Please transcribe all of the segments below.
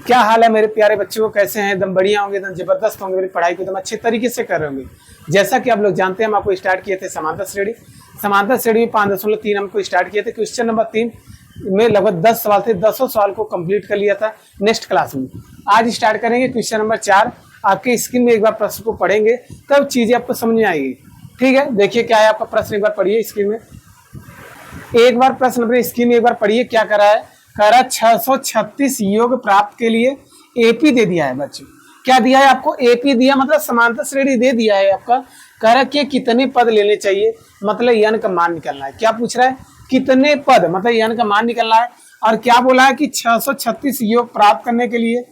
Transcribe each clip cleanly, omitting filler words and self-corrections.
क्या हाल है मेरे प्यारे बच्चों, कैसे हैं? एकदम बढ़िया होंगे, एकदम जबरदस्त होंगे, मेरी पढ़ाई को एकदम अच्छे तरीके से कर रहे होंगे। जैसा कि आप लोग जानते हैं, हम आपको स्टार्ट किए थे समांतर श्रेणी। समांतर श्रेणी में 5.3 हमको स्टार्ट किए थे। क्वेश्चन नंबर 3 में लगभग 10 सवाल थे। 10 सवाल को कंप्लीट कर लिया था नेक्स्ट क्लास में। आज स्टार्ट करेंगे क्वेश्चन नंबर 4। आपके स्क्रीन में एक बार प्रश्न को पढ़ेंगे तब चीजें आपको समझ में आएगी। ठीक है, देखिए क्या है आपका प्रश्न, एक बार पढ़िए स्क्रीन में। एक बार प्रश्न अपने स्क्रीन में एक बार पढ़िए। क्या करा है? कह रहा 636 योग प्राप्त के लिए एपी दे दिया है बच्चों। क्या दिया है आपको? एपी दिया, मतलब समांतर श्रेणी दे दिया है आपका। कह रहा है कि कितने पद लेने चाहिए, मतलब यन का मान निकलना है। क्या पूछ रहा है? कितने पद, मतलब यन का मान निकलना है। और क्या बोला है कि 636 योग प्राप्त करने के लिए,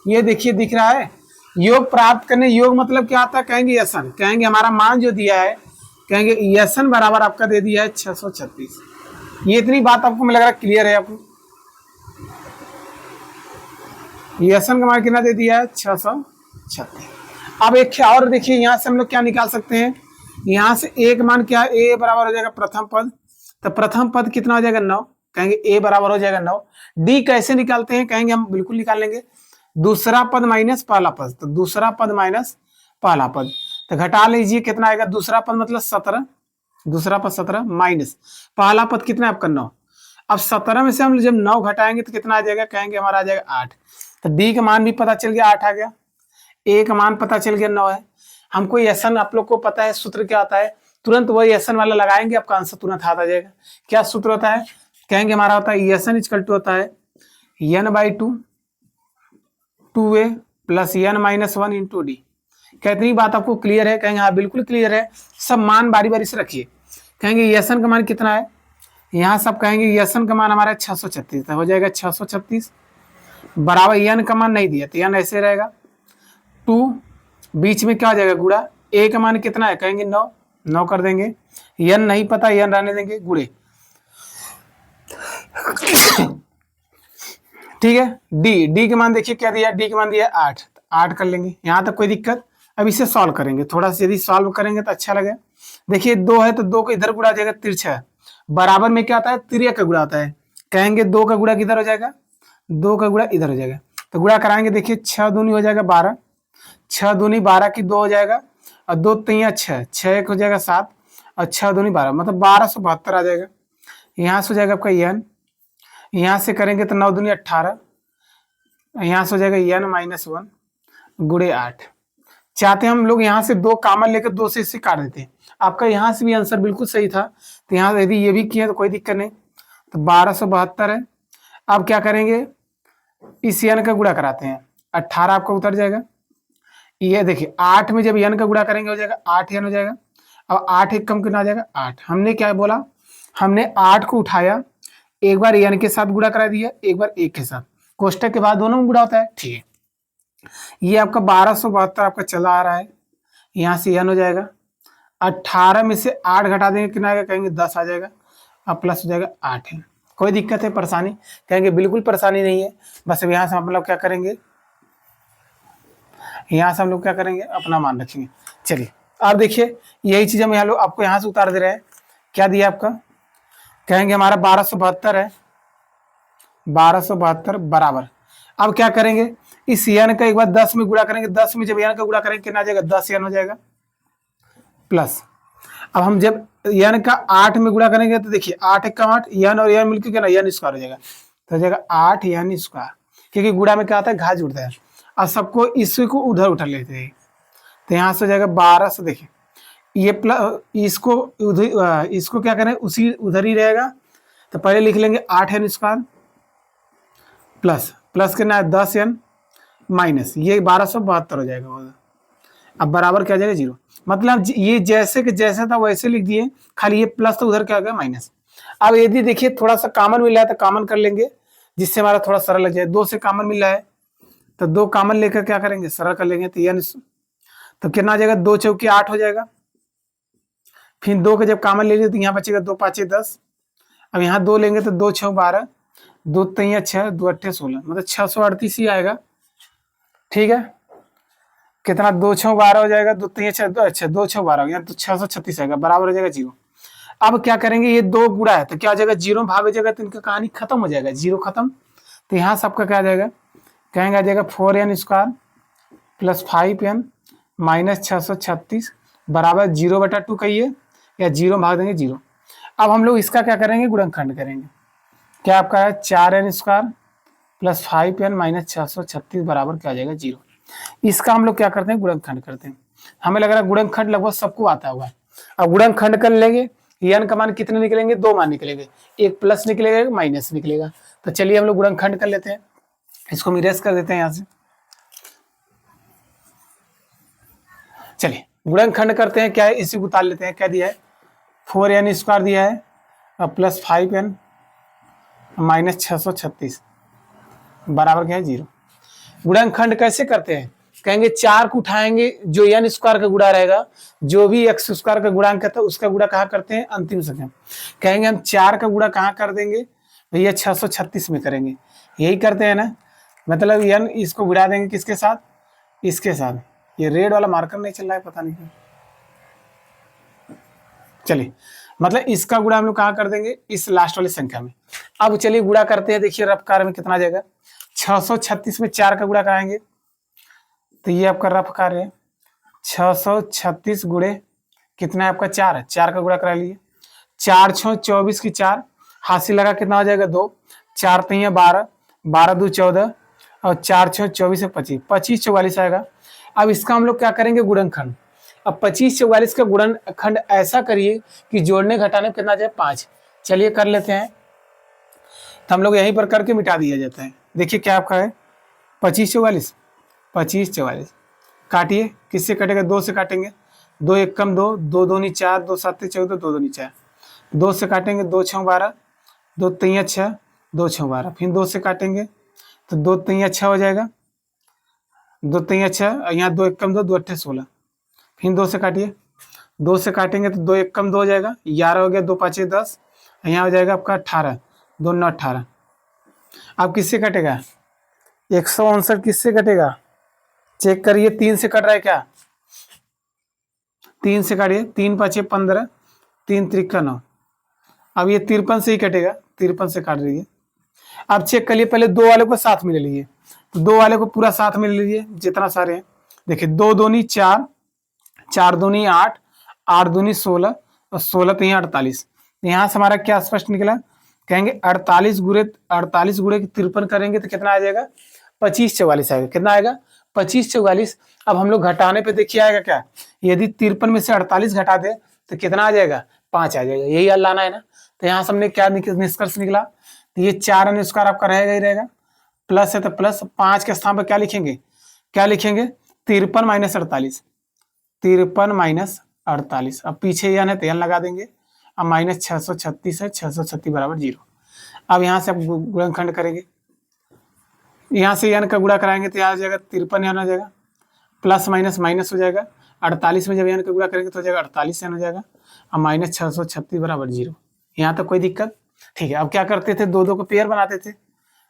ये देखिए दिख रहा है योग प्राप्त करने। योग मतलब क्या आता है? कहेंगे यसन, कहेंगे हमारा मान जो दिया है, कहेंगे यसन बराबर आपका दे दिया है 636। ये इतनी बात आपको मुझे लग रहा है क्लियर है आपको। यसन का मान कितना दे दिया है? 636। अब एक और देखिए, यहाँ से हम लोग क्या निकाल सकते हैं? यहाँ से एक मान क्या है? ए बराबर हो जाएगा प्रथम पद। तो प्रथम पद कितना हो जाएगा? 9। कहेंगे ए बराबर हो जाएगा 9। डी कैसे निकालते हैं? कहेंगे हम बिल्कुल निकाल लेंगे, दूसरा पद माइनस पहला पद। तो दूसरा पद माइनस पहला पद, तो घटा लीजिए कितना आएगा? दूसरा पद मतलब 17, दूसरा पद 17 माइनस पहला पद कितना है आपका? 9। अब 17 में से हम जब 9 घटाएंगे तो कितना आ जाएगा? कहेंगे हमारा आ जाएगा 8। तो डी का मान भी पता चल गया, 8 आ गया। ए का मान पता चल गया, 9 है। हमको यसन, आप लोग को पता है सूत्र क्या आता है, तुरंत वही यसन वाला लगाएंगे, आपका आंसर तुरंत हाथ आ जाएगा। क्या सूत्र होता है? कहेंगे हमारा होता है यसन इक्वल टू होता है n/2 2a plus n-1 into D. क्या इतनी बात आपको क्लियर है? कहेंगे हाँ बिल्कुल क्लियर है। सब मान बारी बारी से रखिए। कहेंगे यसन का मान कितना है? यहाँ सब कहेंगे यसन का मान हमारा 636 हो जाएगा। 636 बराबर यन का मान नहीं दिया तो यन ऐसे रहेगा 2, बीच में क्या हो जाएगा? गुड़ा। ए का मान कितना है? कहेंगे 9, 9 कर देंगे। यन नहीं पता, यन रहने देंगे, गुड़े। ठीक है। डी के मान देखिए क्या दिया? डी के मान दिया 8, 8 कर लेंगे। यहाँ तक कोई दिक्कत? अब इसे सॉल्व करेंगे, थोड़ा सा यदि सॉल्व करेंगे तो अच्छा लगे। देखिए 2 है तो 2 को इधर गुड़ा जाएगा, तिरछा है। बराबर में क्या आता है? तिर्यक का गुड़ा आता है। कहेंगे 2 का गुड़ा किधर हो जाएगा? 2 का गुड़ा इधर हो जाएगा। तो गुड़ा कराएंगे, देखिए 6 दूनी हो जाएगा 12, 6 दूनी 12 की 2 हो जाएगा, और 2 3 6, 6 1 हो जाएगा 7, और 6 दूनी 12 मतलब 1272 आ जाएगा। यहाँ से हो जाएगा आपका यन, यहाँ से करेंगे तो 9 दूनी 18, यहाँ से हो जाएगा n-1 गुड़े 8। चाहते हैं हम लोग यहाँ से 2 कॉमन लेकर 2 से इससे काट देते हैं। आपका यहाँ से भी आंसर बिल्कुल सही था, तो यहाँ यदि ये भी किया तो कोई दिक्कत नहीं। तो 1272 है। अब क्या करेंगे? इस यन का गुड़ा कराते हैं, 18 आपका उतर जाएगा। ये देखिए 8 में जब यन का गुड़ा करेंगे हो जाएगा 8 यन हो जाएगा। अब 8 एक कम कितना आ जाएगा? 8। हमने क्या बोला? हमने 8 को उठाया, एक बार यन के साथ गुड़ा करा दिया, एक बार एक के साथ, कोष्टक के बाद दोनों में गुड़ा होता है। ठीक है, ये आपका 1272 आपका चला आ रहा है। यहाँ से यन हो जाएगा, 18 में से 8 घटा देंगे कितना आएगा? कहेंगे 10 आ जाएगा। अब प्लस हो जाएगा 8 है। कोई दिक्कत है, परेशानी? कहेंगे बिल्कुल परेशानी नहीं है। बस अब यहाँ से हम लोग क्या करेंगे? यहाँ से हम लोग क्या करेंगे? अपना मान रखेंगे। चलिए अब देखिए, यही चीज हम यहाँ लोग आपको यहाँ से उतार दे रहे हैं। क्या दिया आपका? कहेंगे हमारा 1272 है, 1272 बराबर। अब क्या करेंगे? इस यन का एक बार 10 में गुणा करेंगे, 10 में जब यन का गुणा करेंगे कितना आ जाएगा? 10 यन हो जाएगा प्लस। अब हम जब यन का 8 में गुणा करेंगे तो देखिए 8 एक कम 8, यन और यन मिलकर क्या ना यन स्क्वायर हो जाएगा, तो हो जाएगा 8 यन स्क्वायर। क्योंकि गुणा में क्या आता है? घात जुड़ता है। और सबको इसी को उधर उठा लेते हैं, तो यहाँ से हो जाएगा 12 से। देखिए ये प्लस इसको उधर, इसको क्या करें? उसी उधर ही रहेगा। तो पहले लिख लेंगे 8 एन स्क्वायर प्लस, प्लस कितना है? 10 एन माइनस, ये 1272 हो जाएगा। अब बराबर क्या आ जाएगा? 0। मतलब ये जैसे कि जैसा था वैसे लिख दिए, खाली ये प्लस तो उधर क्या हो गया? माइनस। अब यदि देखिए थोड़ा सा कॉमन मिल रहा है तो कॉमन कर लेंगे, जिससे हमारा थोड़ा सरल लग जाए। 2 से कॉमन मिल रहा है तो 2 कॉमन लेकर क्या करेंगे? सरल कर लेंगे। तो यन तो कितना आ जाएगा? 2 चौके 8 हो जाएगा। फिर 2 के जब कॉमन ले लिए तो यहाँ बचेगा 2 5 10। अब यहाँ 2 लेंगे तो 2 6 12, 2 3 6, 2 8 16, मतलब 638 ही आएगा। ठीक है, कितना? 2 6 12 हो जाएगा, 2 3 6, 2 अच्छा 2 6 12 हो गया, तो 636 आएगा, बराबर हो जाएगा 0। अब क्या करेंगे? ये 2 गुणा है तो क्या हो जाएगा? 0 भाग हो जाएगा, तो इनका कहानी खत्म हो जाएगा, 0 खत्म। तो यहाँ सबका क्या आ जाएगा? कहेंगे आ जाएगा 4n² प्लस 5n माइनस 636 बराबर 0/2 कहिए, या 0 भाग देंगे 0। अब हम लोग इसका क्या करेंगे, गुणनखंड करेंगे। क्या आपका है 4n² प्लस 5n माइनस 636 बराबर क्या आ जाएगा 0। इसका हम लोग क्या करते हैं, गुणनखंड करते हैं। हमें लग रहा है गुणनखंड लगभग सबको आता होगा। अब गुणनखंड कर लेंगे, n का मान कितने निकलेंगे, 2 मान निकलेंगे, एक प्लस निकलेगा एक माइनस निकलेगा। तो चलिए हम लोग गुणनखंड कर लेते हैं, इसको हम इरेज कर देते हैं यहाँ से। चलिए गुणनखंड करते हैं, क्या है इसी को उतार लेते हैं। क्या दिया है 4n² दिया है और प्लस 5n माइनस 636 बराबर क्या है 0। गुणनखंड कैसे करते हैं, कहेंगे 4 को उठाएंगे, जो n² का गुणा रहेगा, जो भी x² का गुणांक है उसका गुणा कहाँ करते हैं, अंतिम संख्या। कहेंगे हम 4 का गुणा कहाँ कर देंगे भैया, 636 में करेंगे, यही करते हैं ना। मतलब n इसको गुणा देंगे किसके साथ, इसके साथ। ये रेड वाला मार्कर नहीं चल रहा है, पता नहीं क्यों। चलिए मतलब इसका गुणा हम लोग कहाँ कर देंगे, इस लास्ट वाली संख्या में। अब चलिए गुणा करते हैं, देखिए रफ कार्य में कितना आ जाएगा, 636 में 4 का गुणा कराएंगे तो ये आपका रफ कार्य है 636 गुणे कितना है आपका 4 है, 4 का गुणा करा लिए, 4 6 24 की 4 हासिल लगा कितना हो जाएगा 2, 4 3 12, 12 2 14 और 4 6 24 है 25, 25 44 आएगा। अब इसका हम लोग क्या करेंगे, गुणनखंड। अब 25 44 का गुणनखंड ऐसा करिए कि जोड़ने घटाने में कितना जाए 5। चलिए कर लेते हैं, तो हम लोग यहीं पर करके मिटा दिया जाता है। देखिए क्या आपका है 25 44, 25 44 काटिए, किससे कटेगा 2 से काटेंगे, 2 1 कम 2, 2 2 नी 4, 2 7 14, 2 2 नी 4, 2 से काटेंगे 2 6 12, 2 3 6, 2 6 12, फिर 2 से काटेंगे तो 2 3 6 हो जाएगा, 2 3 6, यहाँ 2 1 कम 2, 2 8 16, फिर 2 से काटिए, 2 से काटेंगे तो 2 1 कम 2 हो जाएगा, 11 हो गया, 2 5 10, यहाँ हो जाएगा आपका 18, 2 9 18। अब किससे कटेगा 159 किससे कटेगा, चेक करिए 3 से कट रहा है क्या, 3 से काटिए, 3 5 15, 3 3 9। अब ये 53 से ही कटेगा, 53 से काट लीजिए। अब चेक करिए, पहले 2 वाले को साथ में ले लीजिए, तो 2 वाले को पूरा साथ में ले लीजिए जितना सारे हैं। देखिए 2 दूनी 4, 4 दूनी 8, 8 दूनी 16 और 16 3 48। यहाँ से हमारा क्या स्पष्ट निकला, कहेंगे 48 गुणे 53 करेंगे तो कितना आ जाएगा 25 44 आएगा। कितना आएगा 25 44। अब हम लोग घटाने पे देखिए आएगा क्या, यदि 53 में से 48 घटा दे तो कितना आ जाएगा 5 आ जाएगा, यही हल लाना है ना। तो यहाँ से हमने क्या निष्कर्ष निकला, तो ये 4n² आपका रहेगा ही रहेगा, प्लस है तो प्लस, 5 के स्थान पर क्या लिखेंगे, 53 माइनस 48, 53 माइनस 48। अब पीछे n है तो n लगा देंगे, अब माइनस 636 है, 636 बराबर 0। अब यहाँ से आप गुणनखंड करेंगे, यहाँ से n का गुणा कराएंगे तो यहाँ आ जाएगा 53 n हो जाएगा, प्लस माइनस माइनस हो जाएगा, 48 में जब n का गुणा करेंगे तो हो जाएगा 48 n हो जाएगा, अब माइनस 636 बराबर 0। यहाँ तक कोई दिक्कत, ठीक है। अब क्या करते थे, 2 2 का पेयर बनाते थे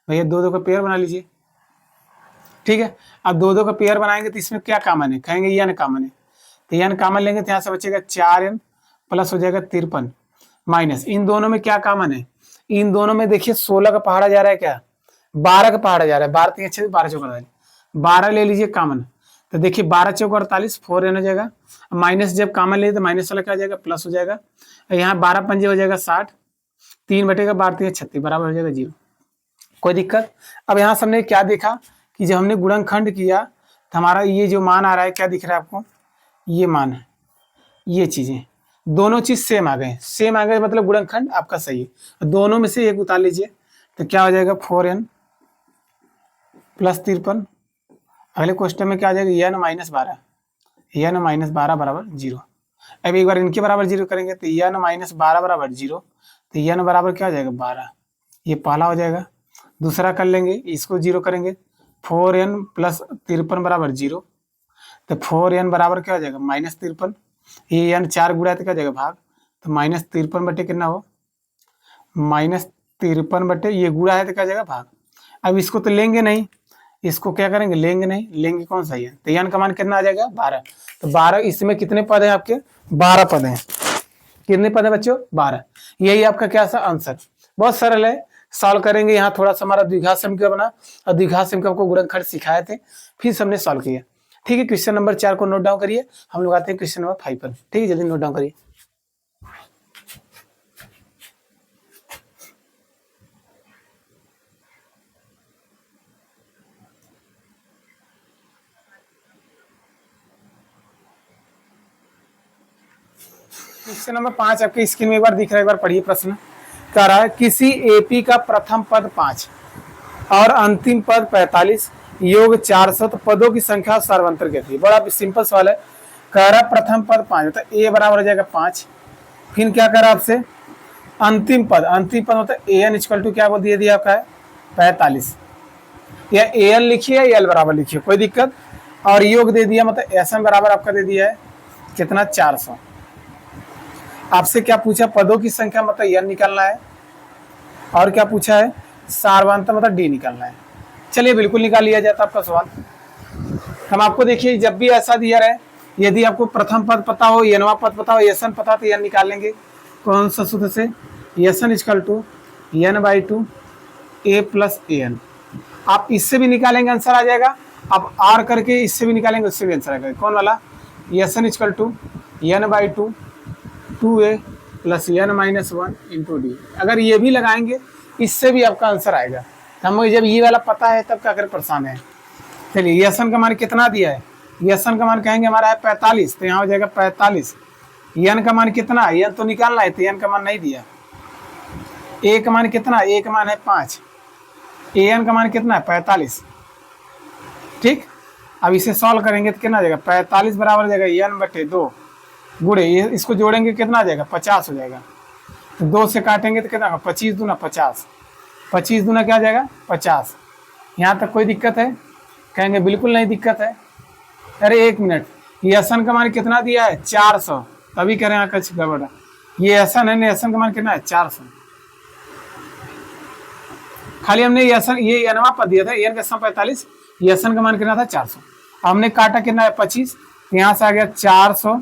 भैया, 2 2 का पेयर बना लीजिए, ठीक है। अब 2 2 का पेयर बनाएंगे तो इसमें क्या कॉमन है, कहेंगे n कॉमन है, तो n कॉमन लेंगे तो यहाँ से बचेगा 4n प्लस हो जाएगा 53 माइनस, इन दोनों में क्या कॉमन है, इन दोनों में देखिए 16 का पहाड़ा जा रहा है, क्या 12 का पहाड़ा जा रहा है, 12 3 6 12 चौका 12 ले लीजिए कॉमन, तो देखिए 12 चौका 48, 4n हो जाएगा, माइनस जब कॉमन ले तो माइनस वाला क्या हो जाएगा प्लस हो जाएगा, यहाँ 12 पंजे हो जाएगा 60, 3 बटेगा 12 3 36 बराबर हो जाएगा 0। कोई दिक्कत। अब यहाँ से हमने क्या देखा कि जब हमने गुणनखंड किया तो हमारा ये जो मान आ रहा है क्या दिख रहा है आपको, ये मान है, ये चीजें दोनों चीज सेम आ गए, सेम आ गए मतलब गुणनखंड आपका सही है। दोनों में से एक उतार लीजिए तो क्या हो जाएगा 4n प्लस 53, अगले क्वेश्चन में क्या आ जाएगा n माइनस 12, n माइनस 12 बराबर 0। अब एक बार इनके बराबर 0 करेंगे तो n माइनस 12 बराबर 0, तो n बराबर क्या हो जाएगा 12, ये पहला हो जाएगा। दूसरा कर लेंगे, इसको 0 करेंगे, 4n प्लस 53 बराबर 0, तो 4n बराबर क्या हो जाएगा माइनस 53, ये n 4 गुणा तो क्या हो जाएगा भाग, तो माइनस 53 बटे कितना हो, माइनस 53 बटे ये गुणा है तो क्या हो जाएगा भाग। अब इसको तो लेंगे नहीं, इसको क्या करेंगे, लेंगे नहीं, लेंगे कौन सा है, तो n का मान कितना आ जाएगा 12, तो 12, इसमें कितने पद हैं आपके 12 पद हैं, कितने पद है बच्चों 12। यही आपका क्या सा आंसर, बहुत सरल है, सॉल्व करेंगे। यहाँ थोड़ा सा हमारा द्विघात समीकरण बना और द्विघात समीकरण को गुणनखंड सिखाए थे, फिर हमने सॉल्व किया। ठीक है, क्वेश्चन नंबर 4 को नोट डाउन करिए। हम लोग आते हैं क्वेश्चन नंबर 5 पर। ठीक है, जल्दी नोट डाउन करिए। क्वेश्चन नंबर 5 आपके स्क्रीन में एक बार दिख रहा है, एक बार पढ़िए। प्रश्न कह रहा है किसी एपी का प्रथम पद 5 और अंतिम पद 45 योग 400 तो पदों की संख्या सार्वंतर कहती है। बड़ा सिंपल सवाल है। कह रहा प्रथम पद 5 तो ए बराबर हो जाएगा 5। फिर क्या कह रहा आपसे अंतिम पद मतलब ए एन इक्वल टू क्या बोल दिया आपका है 45। या ए एन लिखिए या एल बराबर लिखिए, कोई दिक्कत। और योग दे दिया मतलब एस एन बराबर आपका दे दिया है कितना 400। आपसे क्या पूछा पदों की संख्या मतलब एन निकालना है, और क्या पूछा है सार्वंतर मतलब डी निकालना है। चलिए बिल्कुल निकाल लिया जाता आपका सवाल। हम आपको देखिए जब भी ऐसा दिया रहे, यदि आपको प्रथम पद पता हो एनवा पद पता हो एस एन पता तो एन निकाल लेंगे। कौन सा सूत्र से S N equal to N by two A plus A N. आप इससे भी निकालेंगे आंसर आ जाएगा। आप आर करके इससे भी निकालेंगे उससे भी आंसर आएगा। कौन वाला S N equal to N by two 2a plus N minus 1 into D. अगर ये भी लगाएंगे इससे भी आपका आंसर आएगा। हमें जब ये वाला पता है तब क्या कर परेशान है। चलिए एन का मान कितना दिया है, एन का मान कहेंगे हमारा है 45 तो यहाँ हो जाएगा 45। एन का मान कितना है एन तो निकालना है तो एन का मान नहीं दिया। ए का मान कितना ए का मान है 5, ए एन का मान कितना है 45। ठीक, अब इसे सॉल्व करेंगे तो कितना आ जाएगा 45 बराबर हो जाएगा एन बटे 2 गुड़े ये इसको जोड़ेंगे कितना आ जाएगा 50 हो जाएगा। तो 2 से काटेंगे तो कितना 25 दूना 50, 25 दूना क्या आ जाएगा 50। यहाँ तक कोई दिक्कत है कहेंगे बिल्कुल नहीं दिक्कत है। अरे एक मिनट, ये एसन का मान कितना दिया है 400, तभी कह रहे हैं कुछ गड़बड़। ये एसन है, एसन का मान कितना है 400। खाली हमने ये एनवा पद दिया था एन का सम 45, एसन का मान कितना था 400। हमने काटा कितना है 25, यहाँ से आ गया 400।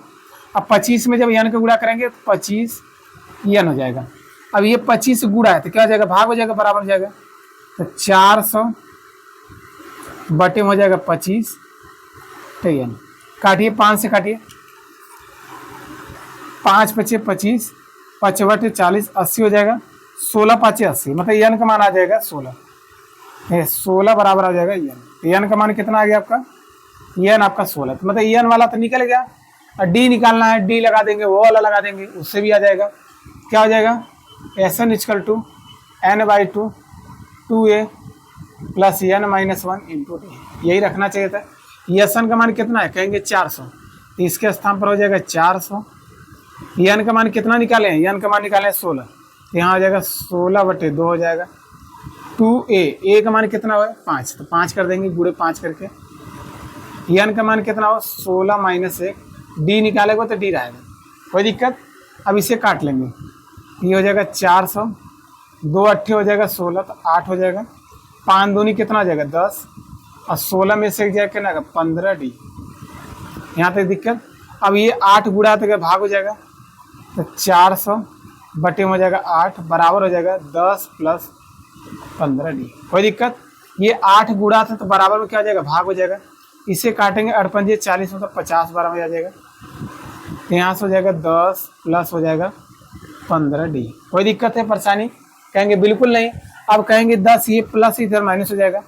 अब 25 में जब एन का गुणा करेंगे तो 25 एन हो जाएगा। अब ये 25 गुणा है तो क्या हो जाएगा भाग हो जाएगा बराबर हो जाएगा। तो 400 बटे में हो जाएगा 25 ठीक है। काटिए 5 से काटिए, 5 पचे 25, 5 बटे 40 80 हो जाएगा। 16 पाँचे 80 मतलब एन का मान आ जाएगा 16। 16 बराबर आ जाएगा एन। एन का मान कितना आ गया आपका एन आपका 16। तो मतलब एन वाला तो निकल गया। और डी निकालना है, डी लगा देंगे वो वाला लगा देंगे उससे भी आ जाएगा। क्या हो जाएगा S N equal to N by two 2a plus N minus 1 into D. यही रखना चाहिए था। एस एन का मान कितना है कहेंगे 400 तो इसके स्थान पर हो जाएगा 400। एन का मान कितना निकाले हैं एन का मान निकाले 16 तो यहाँ हो जाएगा 16 बटे 2 हो जाएगा। 2a ए का मान कितना हो 5 तो 5 कर देंगे गुड़े 5 करके। एन का मान कितना हो 16 माइनस 1, डी निकालेगा तो डी रहेगा कोई दिक्कत। अब इसे काट लेंगे, ये हो जाएगा 400, 2 अट्ठे हो जाएगा 16 तो 8 हो जाएगा। 5 दूनी कितना हो जाएगा 10 और 16 में से जाएगा कितना 15 डी। यहाँ तक दिक्कत। अब ये 8 गुणा तो भाग हो जाएगा तो 400 बटे में हो जाएगा 8 बराबर हो जाएगा 10 प्लस 15 डी। कोई दिक्कत। ये 8 गुणा था तो बराबर में क्या हो जाएगा भाग हो जाएगा। इसे काटेंगे 8 पंजे 40 मतलब 50 12 में आ जाएगा। तो यहाँ से हो जाएगा 10 प्लस हो जाएगा 15 डी। कोई दिक्कत है परेशानी कहेंगे बिल्कुल नहीं। अब कहेंगे 10 ये प्लस इधर माइनस हो जाएगा,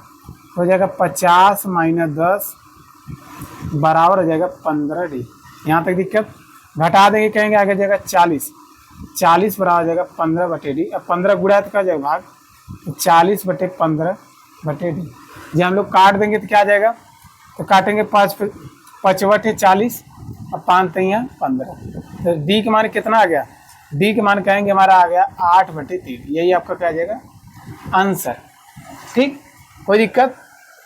हो जाएगा 50 माइनस 10 बराबर हो जाएगा 15 डी। यहाँ तक दिक्कत। घटा देंगे कहेंगे आगे जाएगा 40, 40 बराबर हो जाएगा 15 बटे डी। अब 15 गुणा है तो क्या जाएगा भाग, तो 40 बटे 15 बटे डी। जब हम लोग काट देंगे तो क्या आ जाएगा, तो काटेंगे 5 बटे 40 और 5 तैया 15। तो डी का मान कितना आ गया, डी का मान कहेंगे हमारा आ गया 8 बटे 3। यही आपका क्या आ जाएगा आंसर। ठीक, कोई दिक्कत।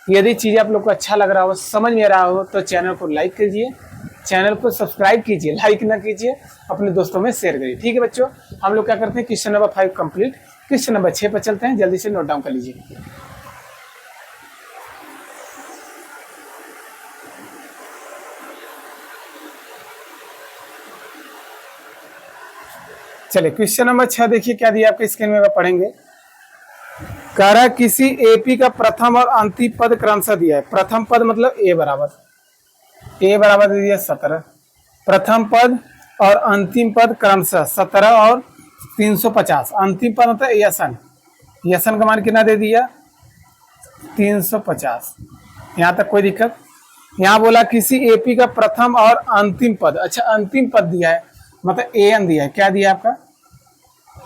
यदि चीज़ आप लोग को अच्छा लग रहा हो समझ में आ रहा हो तो चैनल को लाइक कीजिए, चैनल को सब्सक्राइब कीजिए, लाइक ना कीजिए, अपने दोस्तों में शेयर करिए। ठीक है बच्चों, हम लोग क्या करते हैं question number 5 complete, question number 6 पर चलते हैं। जल्दी से नोट डाउन कर लीजिए। चलिए क्वेश्चन नंबर 6 देखिए क्या दिया आपके स्क्रीन में, पढ़ेंगे। कह रहा है किसी एपी का प्रथम और अंतिम पद क्रमशः दिया है। प्रथम पद मतलब ए बराबर दे दिया 17। प्रथम पद और अंतिम पद क्रमशः 17 और 350। अंतिम पद मतलब यसन का मान कितना दे दिया 350। यहाँ तक कोई दिक्कत? यहाँ बोला किसी एपी का प्रथम और अंतिम पद। अच्छा, अंतिम पद दिया है मतलब एन दिया है। क्या दिया आपका?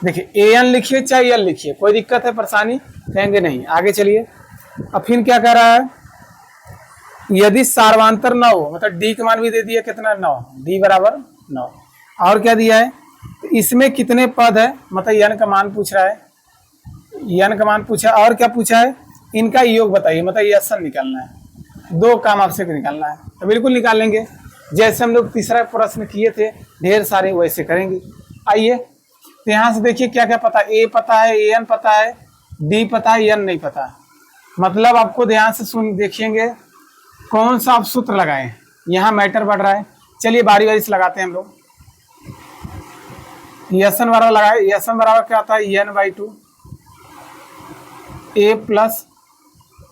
देखिए एन लिखिए चाहे एल लिखिए, कोई दिक्कत है परेशानी? कहेंगे नहीं। आगे चलिए। अब फिर क्या कह रहा है? यदि सार्वंतर 9 हो, मतलब डी का मान भी दे दिया कितना 9, डी बराबर 9। और क्या दिया है? तो इसमें कितने पद है, मतलब एन का मान पूछ रहा है। एन का मान पूछा और क्या पूछा है? इनका योग बताइए, मतलब यसन निकालना है। 2 काम आपसे निकालना है तो बिल्कुल निकाल लेंगे। जैसे हम लोग तीसरा प्रश्न किए थे ढेर सारे, वैसे करेंगे। आइए तो यहाँ से देखिए क्या क्या पता। ए पता है, एन पता है, डी पता है, एन नहीं पता। मतलब आपको ध्यान से सुन देखेंगे कौन सा आप सूत्र लगाएं, यहाँ मैटर बढ़ रहा है। चलिए बारी बारी से लगाते हैं हम लोग। यसन बराबर लगाए। यसन बराबर क्या होता है? n/2 ए प्लस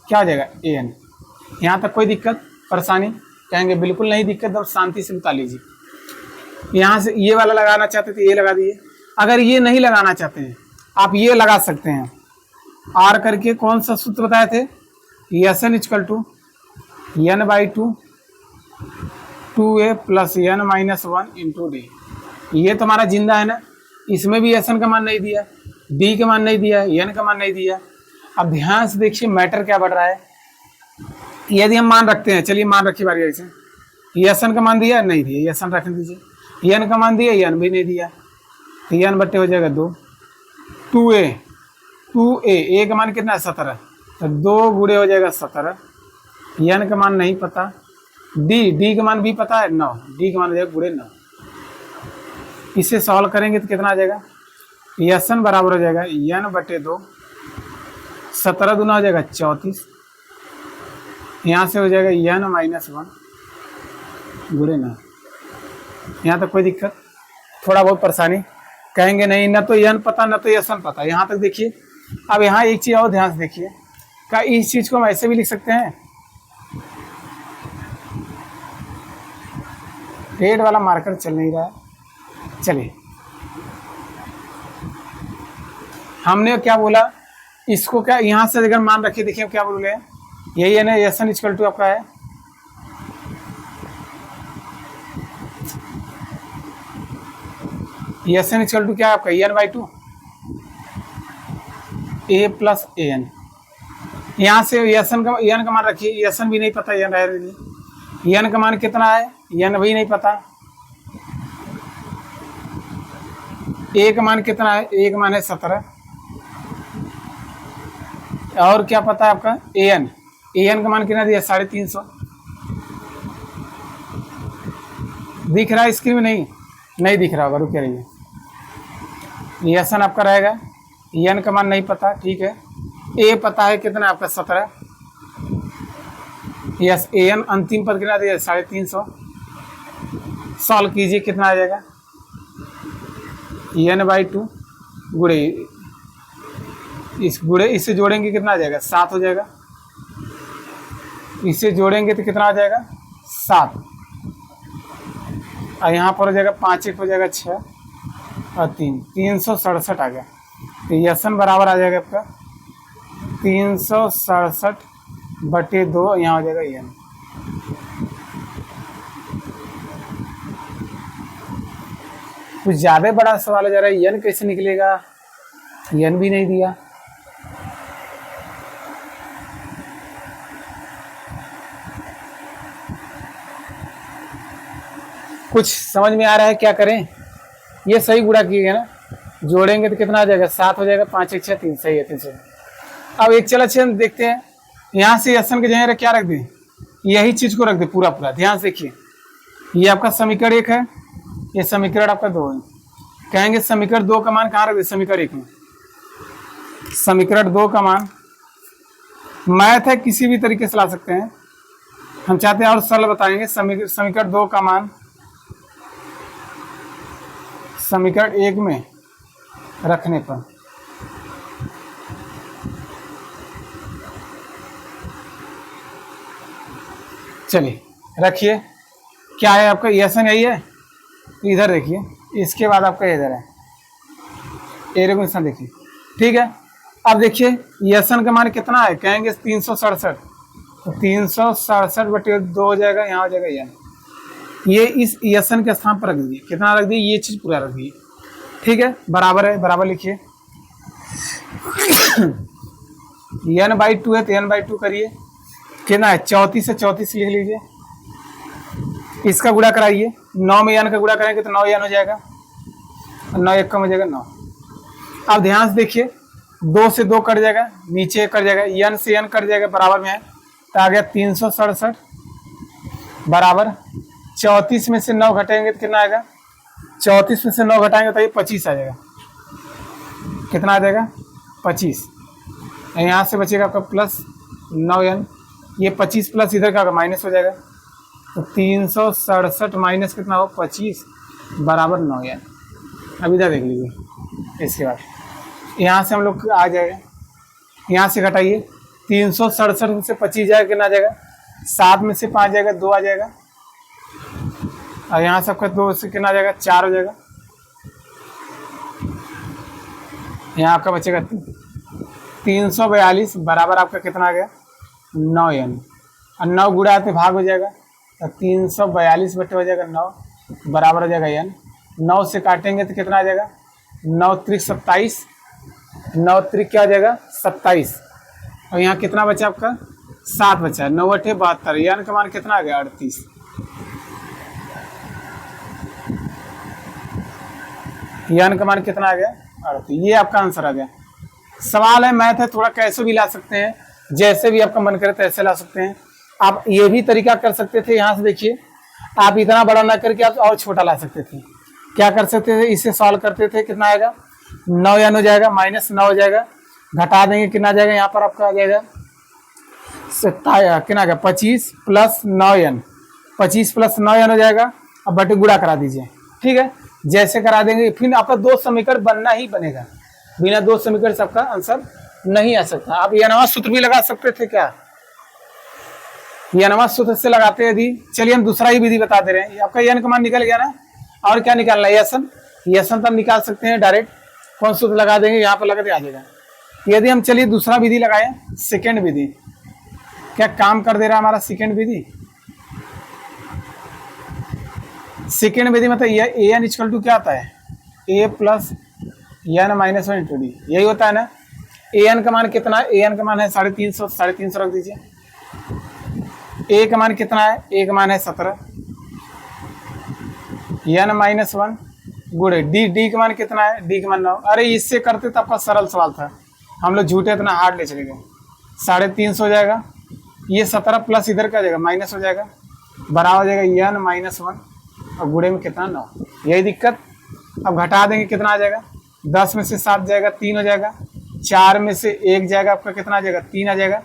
क्या हो जाएगा एन। यहाँ तक कोई दिक्कत परेशानी? कहेंगे बिल्कुल नहीं दिक्कत। अब शांति से बता लीजिए। यहाँ से ये वाला लगाना चाहते थे, ये लगा दिए। अगर ये नहीं लगाना चाहते हैं आप ये लगा सकते हैं। आर करके कौन सा सूत्र बताए थे? S N equal to n/2 2a plus n-1 into D. ये तो हमारा जिंदा है ना, इसमें भी यसन का मान नहीं दिया, डी का मान नहीं दिया, एन का मान नहीं दिया। अब ध्यान से देखिए मैटर क्या बढ़ रहा है। यदि हम मान रखते हैं, चलिए मान रखिए बारी से। यसन का मान दिया नहीं दिया, यसन रख दीजिए। एन का मान दिया, एन भी नहीं दिया, तो एन बट्टे हो जाएगा 2। 2a ए का मान कितना है 17, तो 2 गुणे हो जाएगा 17। एन का मान नहीं पता, डी का मान भी पता है 9, डी का मान हो जाएगा गुणे 9। इसे सॉल्व करेंगे तो कितना आ जाएगा? यसन बराबर हो जाएगा n/2, 17 दूना हो जाएगा 34। यहाँ से हो जाएगा n-1 गुणे 9। यहाँ तक कोई दिक्कत? थोड़ा बहुत परेशानी? कहेंगे नहीं, न तो एन पता न तो यसन पता। यहाँ तक देखिए। अब यहाँ एक चीज़ और ध्यान से देखिए, क्या इस चीज़ को हम ऐसे भी लिख सकते हैं? रेड वाला मार्कर चल नहीं रहा है। चलिए, हमने क्या बोला इसको, क्या यहाँ से अगर मान रखिए, देखिए क्या बोले, यही है ना यसन इक्वल टू आपका है यसन इक्वल टू क्या है आपका n/2 ए प्लस एन। यहाँ से यसन का एन का मान रखिए, यसन भी नहीं पता, एन का मान कितना है, एन भी नहीं पता। ए का मान कितना है, ए का मान है 17। और क्या पता है आपका एन का मान कितना दिया 350। दिख रहा है स्क्रीन में? नहीं दिख रहा होगा, रुके रहिए। यसन आपका रहेगा, एन का मान नहीं पता, ठीक है। ए पता है कितना आपका 17। यस, एन अंतिम पद कितना दिया 350। सॉल्व कीजिए, कितना आ जाएगा? n/2 गुणे इससे जोड़ेंगे कितना आ जाएगा 7 हो जाएगा। इससे जोड़ेंगे तो कितना आ जाएगा 7, और यहाँ पर हो जाएगा 5 1 हो जाएगा 6 और 3 367 आ गया। तो यसन बराबर आ जाएगा आपका 367/2, यहाँ हो जाएगा एन। कुछ ज़्यादा बड़ा सवाल हो जा रहा है, एन कैसे निकलेगा? एन भी नहीं दिया। कुछ समझ में आ रहा है क्या करें? ये सही गुणा किए ना, जोड़ेंगे तो कितना आ जाएगा 7 हो जाएगा। 5 1 6 3, सही है 300। अब एक चल अच्छे देखते हैं, यहाँ से यसन के जगह क्या रख दें, यही चीज़ को रख दें पूरा। ध्यान से देखिए, ये आपका समीकरण 1 है, ये समीकरण आपका 2 है। कहेंगे समीकरण 2 का मान कहाँ रख दे? समीकरण 1 में। समीकरण 2 का मान मैथ है, किसी भी तरीके से ला सकते हैं, हम चाहते हैं और सरल बताएंगे। समीकरण 2 का मान समीकरण 1 में रखने पर चलिए रखिए, क्या है आपका एन यही है, तो इधर देखिए, इसके बाद आपका इधर है एरो निशान देखिए, ठीक है। अब देखिए एन का मान कितना है, कहेंगे 367, तो 367/2 हो जाएगा, यहाँ हो जाएगा एन। ये इस एन के स्थान पर रख दीजिए, कितना रख दिए, ये चीज पूरा रख दीजिए, ठीक है। बराबर है, बराबर लिखिए। n/2 है तो n/2 करिए, कितना है 34 से 34 लिख लीजिए, इसका गुणा कराइए, 9 में n का गुणा करेंगे तो 9 n हो जाएगा, 9 1 कम हो जाएगा 9। अब ध्यान से देखिए, 2 से 2 कट जाएगा, नीचे कट जाएगा, n से n कट जाएगा, बराबर में है, तो आ गया 367 बराबर 34 में से 9 घटाएंगे तो कितना आएगा, 34 में से 9 घटाएंगे तो ये 25 आ जाएगा, कितना आ जाएगा 25। यहाँ से बचेगा आपका प्लस 9n, ये 25 प्लस इधर का माइनस हो जाएगा, तो 367 माइनस कितना हो 25 बराबर 9n। अब इधर देख लीजिए, इसके बाद यहाँ से हम लोग आ जाएगा, यहाँ से घटाइए, 367 में से 25 जाएगा, कितना आ जाएगा 7 में से 5 जाएगा 2 आ जाएगा, और यहाँ से आपका 2 से कितना आ जाएगा 4 हो जाएगा, यहाँ आपका बचेगा 342 बराबर आपका कितना आ गया 9n, और 9 गुणा आते भाग हो जाएगा, तो 342 बटे हो जाएगा 9 बराबर हो जाएगा n। 9 से काटेंगे तो कितना आ जाएगा 9 त्रिक 27, 9 त्रिक क्या आ जाएगा 27, और यहाँ कितना बचा आपका 7 बचा, 9 अठे 72, n का मान कितना आ गया 38। n का मान कितना आ गया 38, ये आपका आंसर आ गया। सवाल है, मैथ है, थोड़ा कैसे भी ला सकते हैं, जैसे भी आपका मन करे तैसे ला सकते हैं। आप ये भी तरीका कर सकते थे, यहाँ से देखिए, आप इतना बड़ा ना करके आप और छोटा ला सकते थे। क्या कर सकते थे, इसे सॉल्व करते थे, कितना आएगा 9n हो जाएगा, माइनस 9 हो जाएगा, घटा देंगे कितना आ जाएगा, यहाँ पर आपका आ जाएगा कितना आ गया 25 प्लस 9n, 25 प्लस 9n हो जाएगा। अब बटे गुणा करा दीजिए, ठीक है। जैसे करा देंगे फिर आपका 2 समीकरण बनना ही बनेगा, बिना 2 समीकरण से आपका आंसर नहीं आ सकता। आप यह नवा सूत्र भी लगा सकते थे, क्या यह नवा सूत्र से लगाते हैं यदि, चलिए हम दूसरा ही विधि बता दे रहे हैं। आपका n का मान निकल गया ना, और क्या निकालना है एन, तो हम निकाल सकते हैं डायरेक्ट, कौन सूत्र लगा देंगे, यहाँ पर लगा दे आ जाएगा। यदि हम चलिए दूसरा विधि लगाए, सेकेंड विधि, क्या काम कर दे रहा है हमारा सेकेंड विधि। सेकेंड विधि मतलब an इक्वल टू क्या आता है a plus n minus 1 into D, यही होता है ना। an का मान कितना है, an का मान है 350, 350 रख दीजिए। a का मान कितना है, a का मान है 17, n माइनस 1 गुणे d का मान कितना है, d का मान 9। अरे इससे करते तो आपका सरल सवाल था, हम लोग झूठे इतना हार्ड ले चले गए। 350 हो जाएगा, ये 17 प्लस इधर का जाएगा माइनस हो जाएगा, बराबर हो जाएगा n माइनस 1, और गुणे में कितना 9, यही दिक्कत। अब घटा देंगे कितना आ जाएगा, 10 में से 7 जाएगा 3 हो जाएगा, 4 में से 1 जाएगा आपका कितना आ जाएगा 3 आ जाएगा,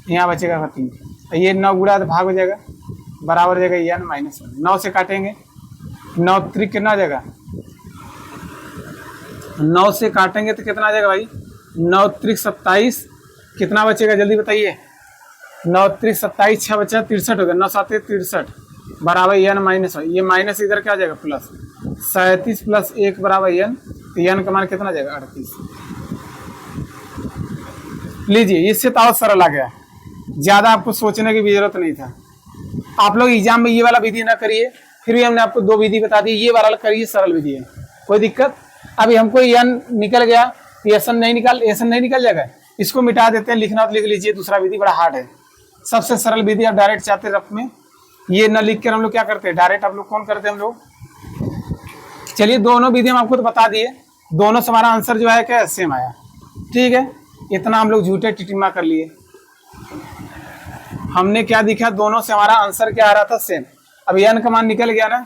यहाँ बचेगा 3, ये 9 गुणा तो भाग हो जाएगा, बराबर हो जाएगा n माइनस 1। 9 से काटेंगे, 9 त्रिक कितना आ जाएगा, 9 से काटेंगे तो कितना आ जाएगा भाई, 9 त्रिक 27, कितना बचेगा जल्दी बताइए, 9 त्रिक 27, 6 बचा 63 हो गया, 9 7 63 बराबर n माइनस 1, ये माइनस इधर क्या आ जाएगा प्लस 37 प्लस 1 बराबर n, तो n का मान कितना आ जाएगा 38। लीजिए, इससे तो और सरल आ गया, ज़्यादा आपको सोचने की भी जरूरत नहीं था। आप लोग एग्जाम में ये वाला विधि ना करिए, फिर भी हमने आपको 2 विधि बता दी, ये वाला करिए, सरल विधि है, कोई दिक्कत। अभी हमको n निकल गया, एन नहीं निकल जाएगा, इसको मिटा देते हैं, लिखना तो लिख लीजिए, दूसरा विधि बड़ा हार्ड है, सबसे सरल विधि। आप डायरेक्ट चाहते रफ में ये न लिख कर हम लोग क्या करते हैं, डायरेक्ट आप लोग कौन करते हैं हम लोग। चलिए दोनों विधि हम आपको तो बता दिए, दोनों से हमारा आंसर जो है क्या सेम आया, ठीक है। इतना हम लोग झूठे टिटिमा कर लिए, हमने क्या दिखा, दोनों से हमारा आंसर क्या आ रहा था सेम। अब n का मान निकल गया ना,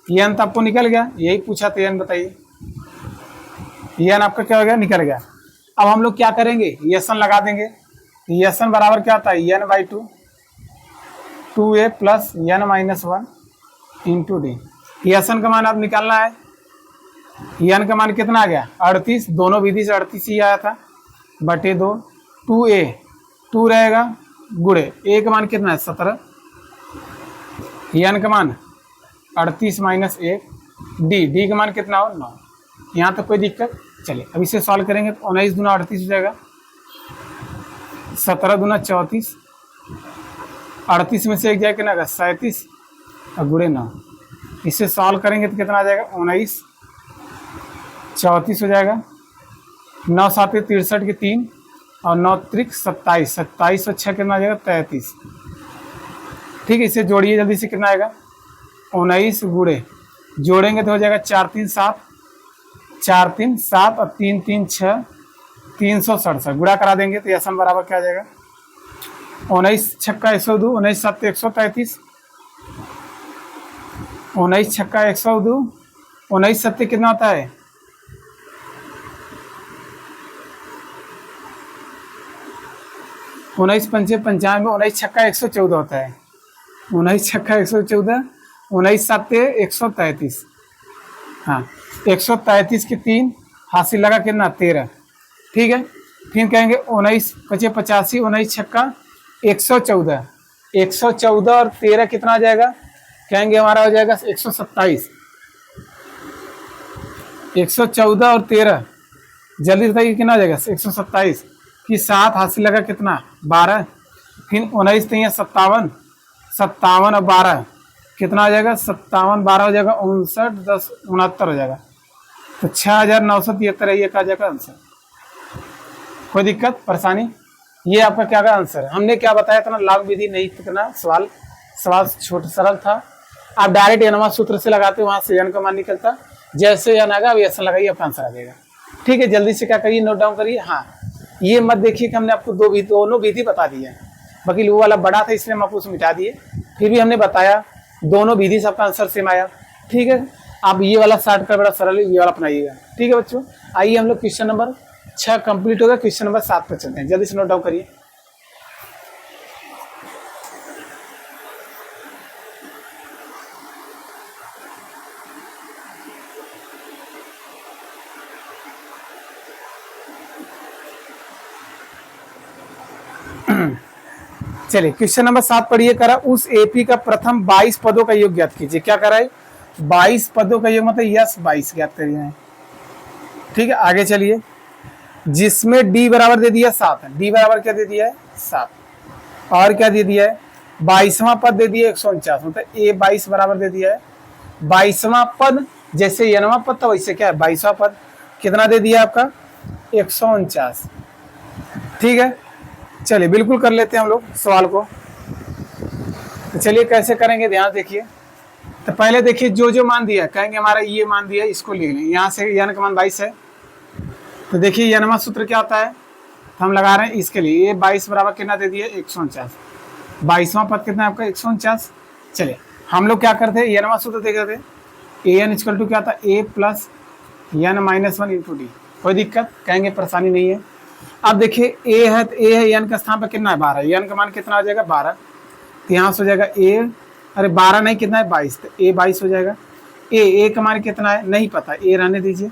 n तो आपको निकल गया, यही पूछा था n बताइए, n आपका क्या हो गया निकल गया। अब हम लोग क्या करेंगे, एन लगा देंगे, एन बराबर क्या आता है n/2, 2a plus n minus 1 into D. N का मान आप निकालना है, n का मान कितना आ गया 38, दोनों विधि से 38 ही आया था, बटे 2, 2a 2 रहेगा गुणे a का मान कितना है 17, एन का मान 38 माइनस 1, डी का मान कितना हो 9। यहाँ तक कोई दिक्कत? चलिए अब इसे सॉल्व करेंगे तो 19 दूना 38 हो जाएगा, 17 दूना 34, 38 में से एक जाएगा कितना 37 और गुणे 9। इसे सॉल्व करेंगे तो कितना आ जाएगा 19, 34 हो जाएगा, 9 7 63 के 3 और 9 त्रिक 27, 27 और 6 कितना आ जाएगा 33। ठीक है, इसे जोड़िए जल्दी से, कितना आएगा 19 गुणे, जोड़ेंगे तो हो जाएगा 4 3 7, 4 3 7 और 3 3 6, 367। गुणा करा देंगे तो यह बराबर क्या आ जाएगा 19 छक्का 102, 19 7 133, 19 छक्का 102, 19 7 कितना होता है 19 पंचे 95, 19 छक्का 114 होता है, 19 छक्का 114, 19 7 133। हाँ, 133 के 3 हासिल लगा कितना 13। ठीक है, फिर कहेंगे 19 पचे 85, 19 छक्का 114, 114 और 13 कितना आ जाएगा, कहेंगे हमारा हो जाएगा 127। 114 और 13 जल्दी बताइए कितना आ जाएगा 127 की 7 हासिल लगा कितना 12, फिर 19 3 57, 57 और 12 कितना आ जाएगा 57 12 हो जाएगा 59 10 69 हो जाएगा, तो 6973 ये का जाएगा आंसर। कोई दिक्कत परेशानी? ये आपका क्या का आंसर है। हमने क्या बताया, इतना लाभ विधि नहीं, इतना सवाल छोटा सरल था। आप डायरेक्ट एनवा सूत्र से लगाते वहां से एन का मान निकलता, जैसे एन आएगा वैसा लगाइए, आपका आंसर आ जाएगा। ठीक है, जल्दी से क्या करिए, नोट डाउन करिए। हाँ, ये मत देखिए कि हमने आपको दोनों विधि बता दी है, बाकी वो वाला बड़ा था इसलिए हम आपको उसमें मिटा दिए, फिर भी हमने बताया दोनों विधि से आपका आंसर सेम आया। ठीक है, आप ये वाला शार्ट का बड़ा सरल है, ये वाला अपनाइएगा। ठीक है बच्चों, आइए हम लोग क्वेश्चन नंबर 6 कंप्लीट हो गया, क्वेश्चन नंबर 7 पर चलते हैं। जल्दी से नोट डाउन करिए। चलिए क्वेश्चन नंबर 7 पढ़िए। करा उस एपी का प्रथम 22 पदों का योग ज्ञात कीजिए। क्या करा है 22 पदों का योग, मतलब यस 22 ज्ञात करिए। ठीक है, आगे चलिए। जिसमें डी बराबर दे दिया 7, डी बराबर क्या दे दिया है 7, और क्या दे दिया है 22वां पद दे दिया 149, मतलब ए 22 बराबर दे दिया है 22वां पद, जैसे एनवां पद था वैसे क्या है 22वां पद कितना दे दिया आपका 149। ठीक है, चलिए बिल्कुल कर लेते हैं हम लोग सवाल को। तो चलिए कैसे करेंगे ध्यान देखिए। तो पहले देखिए जो जो मान दिया, कहेंगे हमारा ये मान दिया, इसको लिख लें। यहाँ से एन का मान 22 है, तो देखिए एनवां सूत्र क्या होता है, तो हम लगा रहे हैं इसके लिए। ये 22 बराबर कितना दे दिया 149, 22वां पद कितना है आपका 149। चलिए हम लोग क्या करते हैं, एनवां सूत्र देख रहे थे, ए एन इक्वल टू क्या था A plus N minus 1 into D. कोई दिक्कत, कहेंगे परेशानी नहीं है। अब देखिए ए है तो ए है, एन का स्थान पर कितना है 12, एन का मान कितना आ जाएगा 12, तो यहाँ से हो जाएगा ए, अरे 12 नहीं कितना है 22, तो ए 22 हो जाएगा। ए का मान कितना है नहीं पता, ए रहने दीजिए।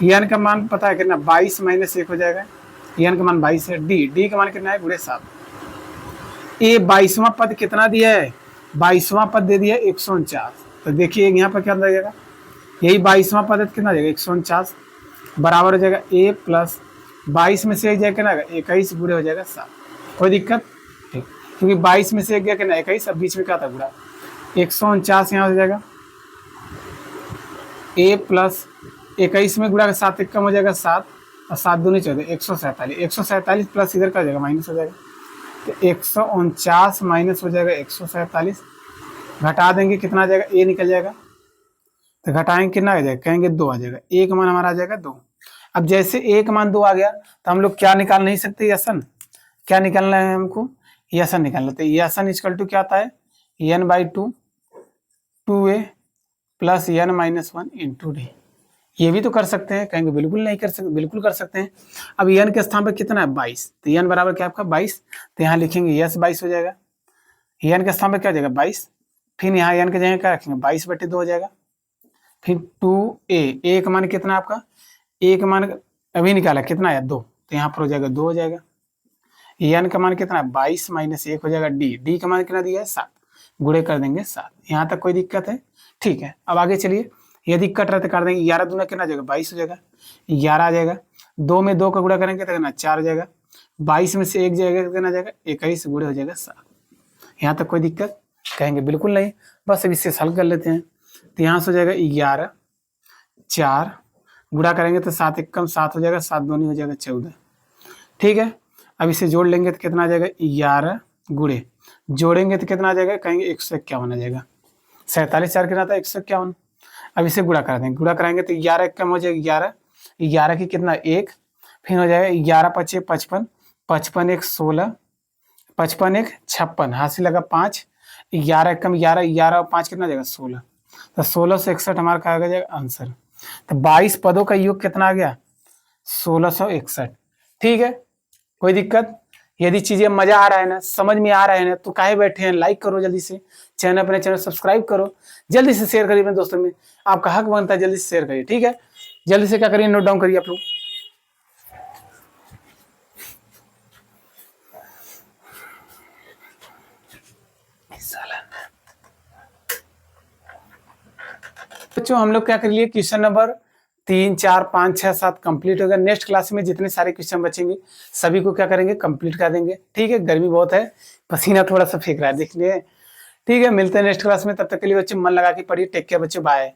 एन का मान पता है कितना 22 माइनस 1 हो जाएगा, एन का मान 22 है। डी का मान कितना है गुणे 7। ए 22वां पद कितना दिया है 22वां पद दे दिया 149, तो देखिए यहाँ पर क्या आ जाएगा, यही 22वां पद कितना देगा 149 बराबर हो जाएगा ए प्लस 22 में से एक जाएगा ना 21 गुणे हो जाएगा 7। कोई दिक्कत? ठीक, क्योंकि 22 में से एक गया ना 21, अब बीच में क्या था गुणा 149 यहाँ हो जाएगा ए प्लस 21 में गुणा 7 एक कम हो जाएगा 7 और 7 दूनी 14, 147, 147 प्लस इधर का हो जाएगा माइनस हो जाएगा, तो 149 माइनस हो जाएगा 147, घटा देंगे कितना आ जाएगा ए निकल जाएगा, तो घटाएंगे कितना आ जाएगा, कहेंगे 2 आ जाएगा, ए का मान हमारा आ जाएगा 2। अब जैसे ए का मान 2 आ गया तो हम लोग क्या निकाल नहीं सकते, यसन क्या निकालना है हमको, यसन निकाल लेते हैं। यसन इक्वल टू क्या आता है n/2 2a plus n minus 1 into D. ये भी तो कर सकते हैं, कहेंगे बिल्कुल नहीं कर सकते, बिल्कुल कर सकते हैं। अब n के स्थान पर कितना है 22, तो n बराबर क्या आपका 22, तो यहाँ लिखेंगे यस 22 हो जाएगा। n के स्थान पर क्या हो जाएगा 22, फिर यहाँ n के जगह क्या रखेंगे 22/2 हो जाएगा, फिर 2a, a का मान कितना आपका, a का मान अभी निकाला कितना है 2, तो यहाँ पर हो जाएगा 2 हो जाएगा। n का मान कितना है 22 माइनस 1 हो जाएगा डी का मान कितना दिया है 7, गुणे कर देंगे 7। यहाँ तक कोई दिक्कत है? ठीक है, अब आगे चलिए। ये दिक्कत रहते कर देंगे, 11 दूना कितना जाएगा 22 हो जाएगा, 11 आ जाएगा। 2 में 2 का गुणा करेंगे तो कितना 4 हो जाएगा, 22 में से 1 जाएगा कितना जाएगा 21, गुणे हो जाएगा 7। यहाँ तक कोई दिक्कत? कहेंगे बिल्कुल नहीं। बस अब इससे हल कर लेते हैं। तो यहाँ से हो जाएगा 11, 4 गुणा करेंगे तो 7 1 कम 7 हो जाएगा, 7 दूनी हो जाएगा 14। ठीक है, अब इसे जोड़ लेंगे तो कितना आ जाएगा 11 गुणे जोड़ेंगे तो कितना आ जाएगा, कहेंगे 151 आ जाएगा। 47 4 कितना था 151। अब इसे गुणा कर देंगे, गुणा कराएंगे तो 11 1 कम हो जाएगा 11, 11 की कितना 1, फिर हो जाएगा 11 5 55, 55 1 16, 55 1 56, हाथ से लगा 5, 11 1 कम 11, 11 और 5 कितना जाएगा 16, तो 16 से 61 हमारा कहा जाएगा आंसर। तो 22 पदों का योग कितना आ गया 1661। ठीक है, कोई दिक्कत? यदि चीजें मजा आ रहा है ना, समझ में आ रहा है ना, तो काहे बैठे हैं, लाइक करो जल्दी से, अपने चैनल सब्सक्राइब करो, जल्दी से शेयर करिए अपने दोस्तों में, आपका हक बनता है, जल्दी से शेयर करिए। ठीक है, जल्दी से क्या करिए, नोट डाउन करिए आप लोग। बच्चों हम लोग क्या कर लिए, क्वेश्चन नंबर 3 4 5 6 7 कंप्लीट हो गया। नेक्स्ट क्लास में जितने सारे क्वेश्चन बचेंगे सभी को क्या करेंगे, कंप्लीट कर देंगे। ठीक है, गर्मी बहुत है, पसीना थोड़ा सा फेंक रहा है देखने। ठीक है, मिलते हैं नेक्स्ट क्लास में, तब तक के लिए बच्चे मन लगा के पढ़िए। टेक केयर बच्चों, बाय।